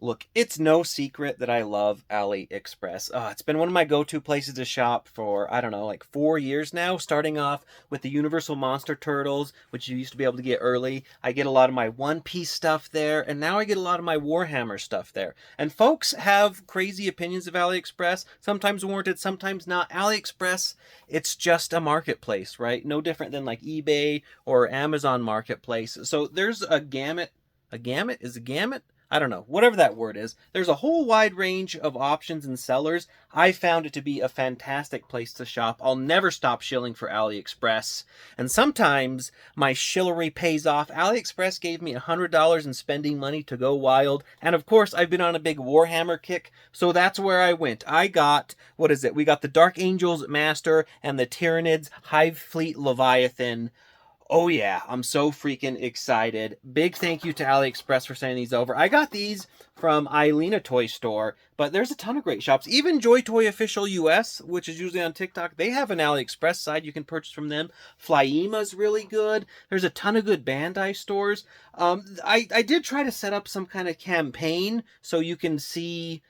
Look, it's no secret that I love Aliexpress. It's been one of my go-to places to shop for, I don't know, like 4 years now, starting off with the Universal Monster Turtles, which you used to be able to get early. I get a lot of my One Piece stuff there, and now I get a lot of my Warhammer stuff there. And folks have crazy opinions of Aliexpress, sometimes warranted, sometimes not. Aliexpress, it's just a marketplace, right? No different than like eBay or Amazon Marketplace. So there's a gamut. A gamut? Is a gamut? I don't know, whatever that word is. There's a whole wide range of options and sellers. I found it to be a fantastic place to shop. I'll never stop shilling for AliExpress. And sometimes my shillery pays off. AliExpress gave me $100 in spending money to go wild. And of course, I've been on a big Warhammer kick, so that's where I went. I got, what is it? We got the Dark Angels Master and the Tyranids Hive Fleet Leviathan. Oh yeah, I'm so freaking excited. Big thank you to AliExpress for sending these over. I got these from Toy Store, but there's a ton of great shops. Even JoyToy Official US, which is usually on TikTok, they have an AliExpress side you can purchase from them. Flyima's really good. There's a ton of good Bandai stores. I did try to set up some kind of campaign so you can see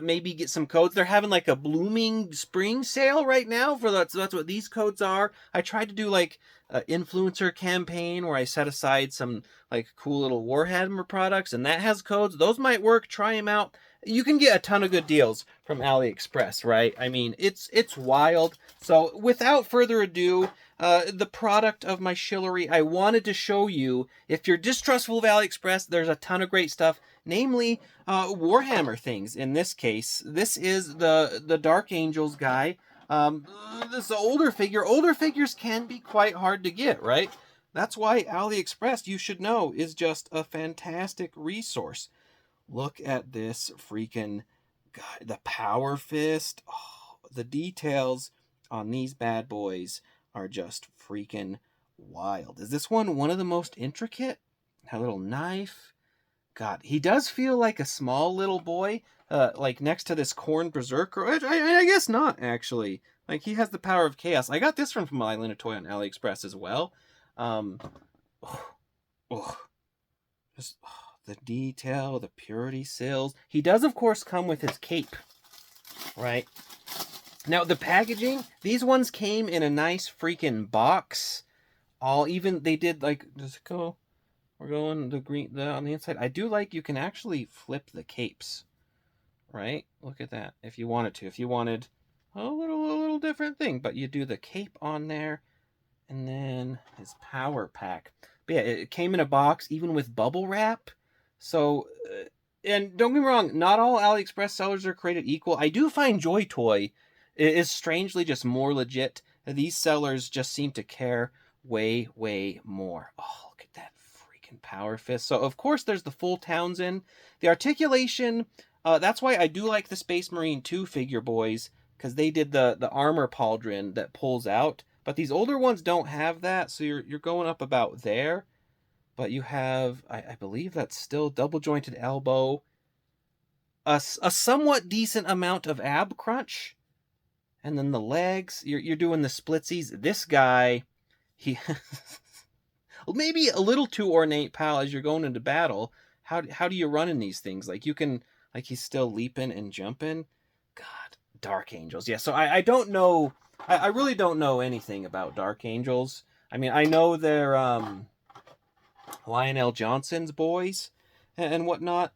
maybe get some codes. They're having like a blooming spring sale right now for that. So that's what these codes are. I tried to do like an influencer campaign where I set aside some like cool little Warhammer products, and that has codes. Those might work. Try them out. You can get a ton of good deals from AliExpress, right? I mean, it's wild. So without further ado, the product of my shillery, I wanted to show you. If you're distrustful of AliExpress, there's a ton of great stuff, namely Warhammer things. In this case, this is the Dark Angels guy. This is an older figure. Older figures can be quite hard to get, right? That's why AliExpress, you should know, is just a fantastic resource. Look at this freaking guy. The Power Fist. Oh, the details on these bad boys are just freaking wild. Is this one of the most intricate? That little knife. God, he does feel like a small little boy, like next to this Corn Berserker. I guess not, actually. Like, he has the power of chaos. I got this from Toy on AliExpress as well. Um, oh, oh, just the detail, the purity sills. He does, of course, come with his cape, right? Now, the packaging, these ones came in a nice freaking box. They did, like, does it go? We're going the green on the inside. I do like you can actually flip the capes, right? Look at that. If you wanted to, if you wanted a little different thing, but you do the cape on there, and then his power pack. But yeah, it came in a box, even with bubble wrap. So, and don't get me wrong, not all AliExpress sellers are created equal. I do find JoyToy is strangely just more legit. These sellers just seem to care way more. Oh, look at that Power Fist. So, of course, there's the full Townsend. The articulation, that's why I do like the Space Marine 2 figure boys, because they did the armor pauldron that pulls out. But these older ones don't have that, so you're going up about there. But you have, I believe that's still double jointed elbow. A somewhat decent amount of ab crunch. And then the legs, you're doing the splitsies. This guy, he... maybe a little too ornate, pal, as you're going into battle. How do you run in these things? Like, you can, like, he's still leaping and jumping. God, Dark Angels. Yeah, so I don't know. I really don't know anything about Dark Angels. I mean, I know they're Lionel Johnson's boys and whatnot.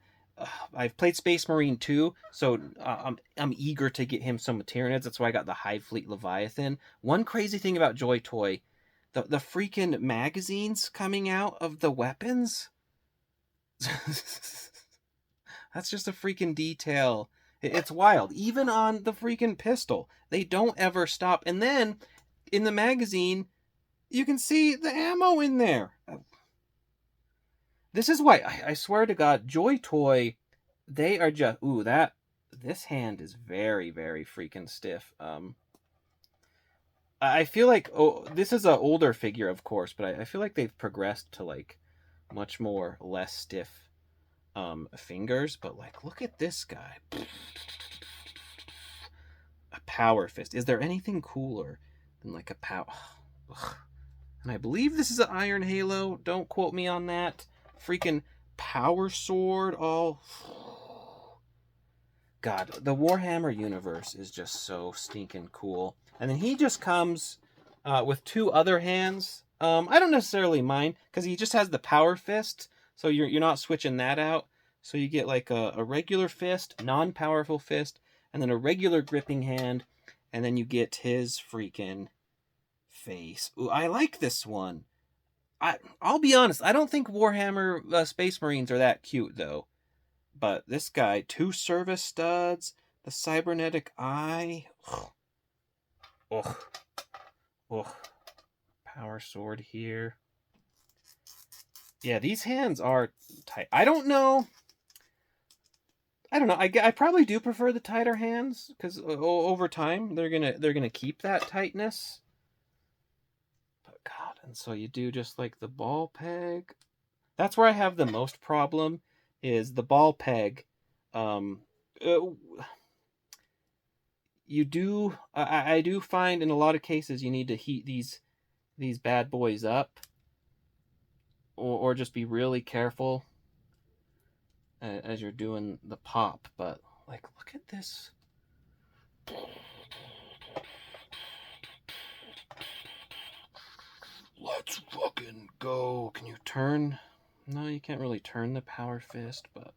I've played Space Marine 2, so I'm eager to get him some Tyranids. That's why I got the Hive Fleet Leviathan. One crazy thing about JoyToy, the freaking magazines coming out of the weapons. That's just a freaking detail. It's wild. Even on the freaking pistol, they don't ever stop. And then in the magazine, you can see the ammo in there. This is why I swear to God, JoyToy, they are just this hand is very freaking stiff. I feel like, this is an older figure, of course, but I feel like they've progressed to, like, much more less stiff fingers. But, like, look at this guy. A Power Fist. Is there anything cooler than, like, a power... And I believe this is an Iron Halo. Don't quote me on that. Freaking Power Sword. Oh, God, the Warhammer universe is just so stinking cool. And then he just comes with 2 other hands. I don't necessarily mind, because he just has the power fist, so you're not switching that out. So you get like a regular fist, non-powerful fist, and then a regular gripping hand, and then you get his freaking face. Ooh, I like this one. I'll be honest, I don't think Warhammer Space Marines are that cute, though. But this guy, 2 service studs, the cybernetic eye. Ugh. Ugh. Power sword here. Yeah, these hands are tight. I don't know. I probably do prefer the tighter hands, because over time they're gonna keep that tightness. But God, and so you do just like the ball peg. That's where I have the most problem, is the ball peg. You do, I do find in a lot of cases you need to heat these bad boys up, or just be really careful as you're doing the pop. But like, look at this. Let's fucking go. Can you turn? No, you can't really turn the power fist, but...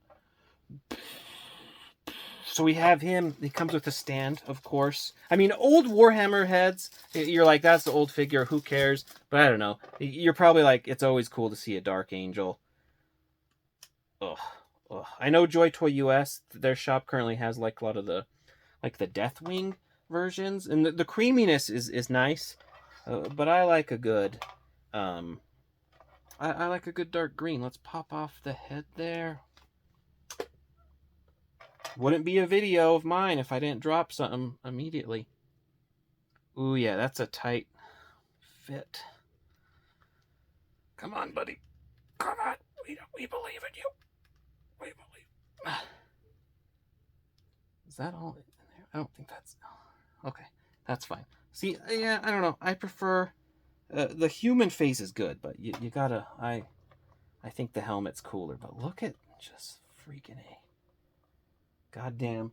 So we have him. He comes with a stand, of course. I mean, old Warhammer heads, you're like, that's the old figure, who cares? But I don't know. You're probably like, it's always cool to see a Dark Angel. Ugh. Ugh. I know JoyToy US, their shop currently has like a lot of the Deathwing versions, and the creaminess is nice, but I like a good I like a good dark green. Let's pop off the head there. Wouldn't be a video of mine if I didn't drop something immediately. Ooh, yeah, that's a tight fit. Come on, buddy. Come on. We believe in you. We believe. Is that all in there? I don't think that's... Okay, that's fine. See, yeah, I don't know. I prefer... the human face is good, but you gotta... I think the helmet's cooler, but look at just freaking A. Goddamn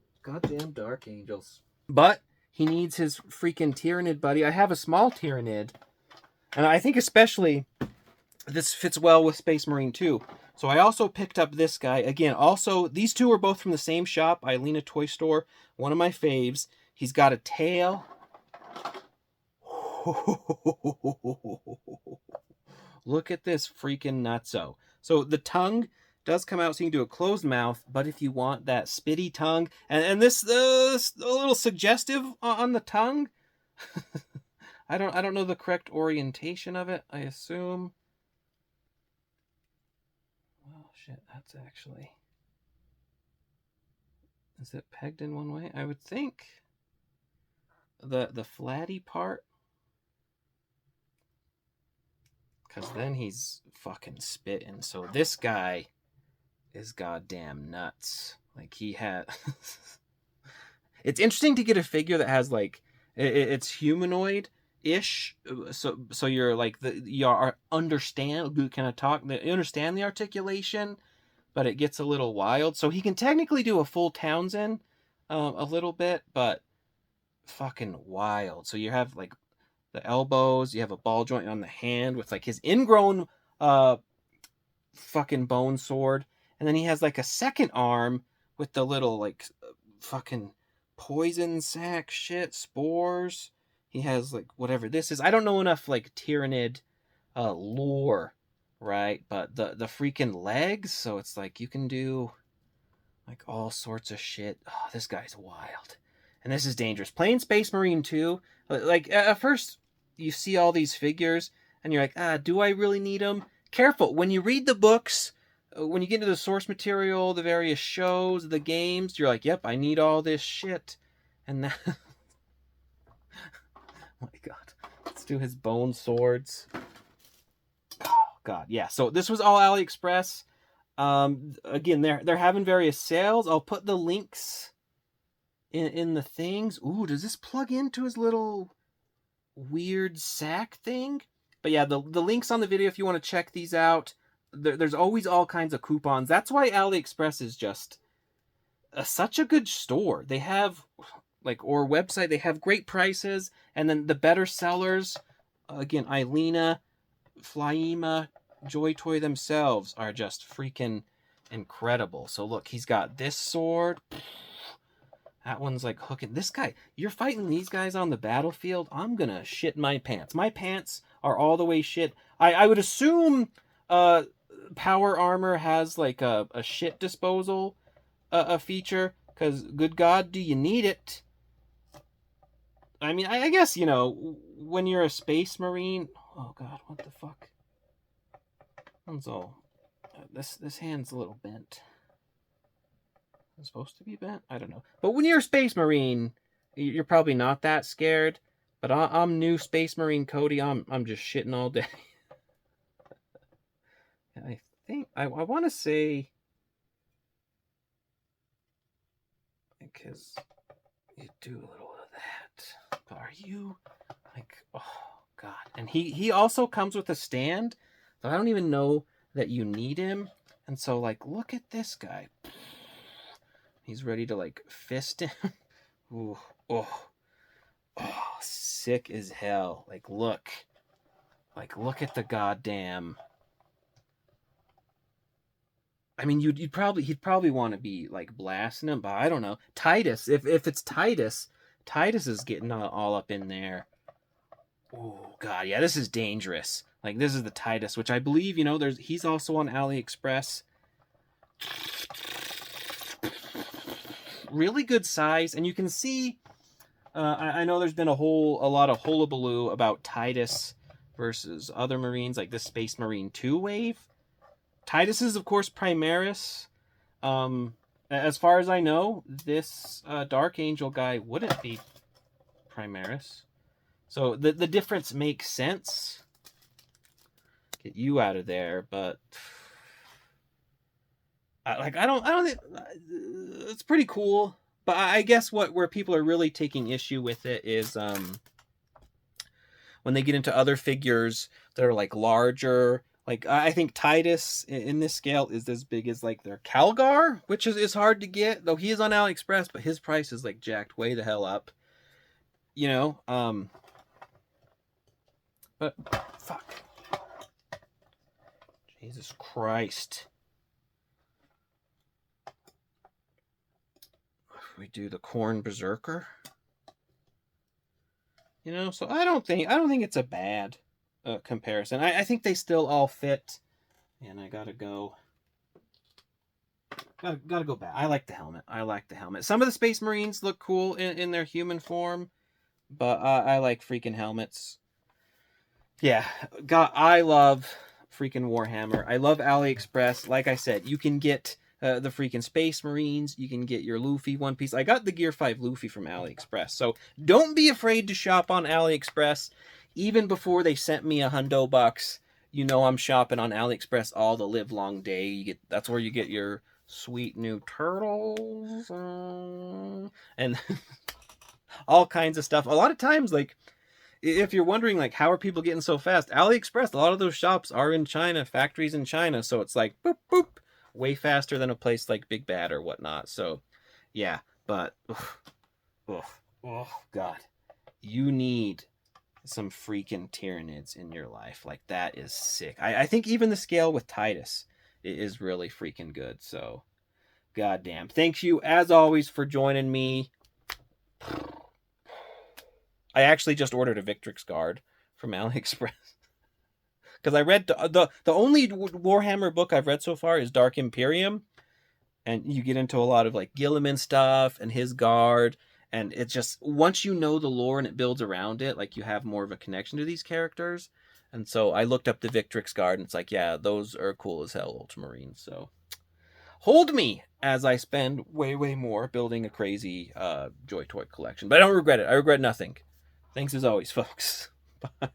Dark Angels. But he needs his freaking Tyranid buddy. I have a small Tyranid, and I think especially this fits well with Space Marine 2. So I also picked up this guy. Again, also, these two are both from the same shop, Ilena Toy Store. One of my faves. He's got a tail. Look at this freaking nutso. So the tongue does come out so you can do a closed mouth, but if you want that spitty tongue, and this a little suggestive on the tongue. I don't know the correct orientation of it. I assume. Oh shit, that's actually... Is it pegged in one way? I would think the flatty part, because then he's fucking spitting. So this guy is goddamn nuts. Like, he had... It's interesting to get a figure that has, like, it's humanoid-ish. So you're, like, you understand the articulation, but it gets a little wild. So he can technically do a full Townsend a little bit, but fucking wild. So you have, like, the elbows, you have a ball joint on the hand with, like, his ingrown fucking bone sword. And then he has, like, a second arm with the little, like, fucking poison sac shit, spores. He has, like, whatever this is. I don't know enough, like, Tyranid lore, right? But the freaking legs, so it's like you can do, like, all sorts of shit. Oh, this guy's wild. And this is dangerous. Playing Space Marine 2, like, at first you see all these figures, and you're like, do I really need them? Careful. When you read the books... When you get into the source material, the various shows, the games, you're like, yep, I need all this shit. And that... Oh my god. Let's do his bone swords. Oh god, yeah. So this was all Aliexpress. Again, they're having various sales. I'll put the links in the things. Ooh, does this plug into his little weird sack thing? But yeah, the links on the video if you want to check these out. There's always all kinds of coupons. That's why Aliexpress is just... such a good store. They have like, or website, they have great prices, and then the better sellers, again, Ilena, Flyema, JoyToy themselves are just freaking incredible. So look, he's got this sword. That one's like hooking. This guy, you're fighting these guys on the battlefield, I'm gonna shit my pants. My pants are all the way shit. I would assume power armor has like a shit disposal a feature, because good God, do you need it? I mean, I guess, you know, when you're a space marine. Oh God, what the fuck? Hanzo, this hand's a little bent. It's supposed to be bent? I don't know. But when you're a space marine, you're probably not that scared. But I'm new space marine Cody. I'm just shitting all day. I think I want to say, because you do a little of that. But are you like, oh God? And he also comes with a stand, so I don't even know that you need him. And so like, look at this guy. He's ready to like fist him. Ooh, oh, sick as hell. Like look at the goddamn. I mean, he'd probably want to be like blasting him, but I don't know. Titus, if it's Titus is getting all up in there. Oh God, yeah, this is dangerous. Like this is the Titus, which I believe, you know, he's also on AliExpress. Really good size, and you can see. I know there's been a lot of hullabaloo about Titus versus other Marines, like this Space Marine 2 wave. Titus is, of course, Primaris. As far as I know, this Dark Angel guy wouldn't be Primaris. So the difference makes sense. Get you out of there, but I don't think it's pretty cool. But I guess where people are really taking issue with it is when they get into other figures that are like larger. Like I think Titus in this scale is as big as like their Calgar, which is hard to get, though he is on AliExpress, but his price is like jacked way the hell up. You know, but fuck. Jesus Christ. We do the Corn Berserker. You know, so I don't think it's a bad comparison. I think they still all fit. And I gotta go. Gotta go back. I like the helmet. Some of the Space Marines look cool in their human form, but I like freaking helmets. Yeah, God, I love freaking Warhammer. I love AliExpress. Like I said, you can get the freaking Space Marines. You can get your Luffy One Piece. I got the Gear 5 Luffy from AliExpress. So don't be afraid to shop on AliExpress. Even before they sent me $100, you know I'm shopping on AliExpress all the live long day. That's where you get your sweet new turtles and all kinds of stuff. A lot of times, like, if you're wondering, like, how are people getting so fast? AliExpress, a lot of those shops are in China, factories in China. So it's like, boop, boop, way faster than a place like Big Bad or whatnot. So, yeah, but, oh, God. You need some freaking Tyranids in your life. Like, that is sick. I think even the scale with Titus is really freaking good. So, goddamn. Thank you, as always, for joining me. I actually just ordered a Victrix Guard from AliExpress. Because I read the only Warhammer book I've read so far is Dark Imperium. And you get into a lot of like Gilliman stuff and his guard. And it's just, once you know the lore and it builds around it, like you have more of a connection to these characters. And so I looked up the Victrix Guard and it's like, yeah, those are cool as hell, Ultramarines. So hold me as I spend way, way more building a crazy JoyToy collection. But I don't regret it. I regret nothing. Thanks as always, folks. Bye.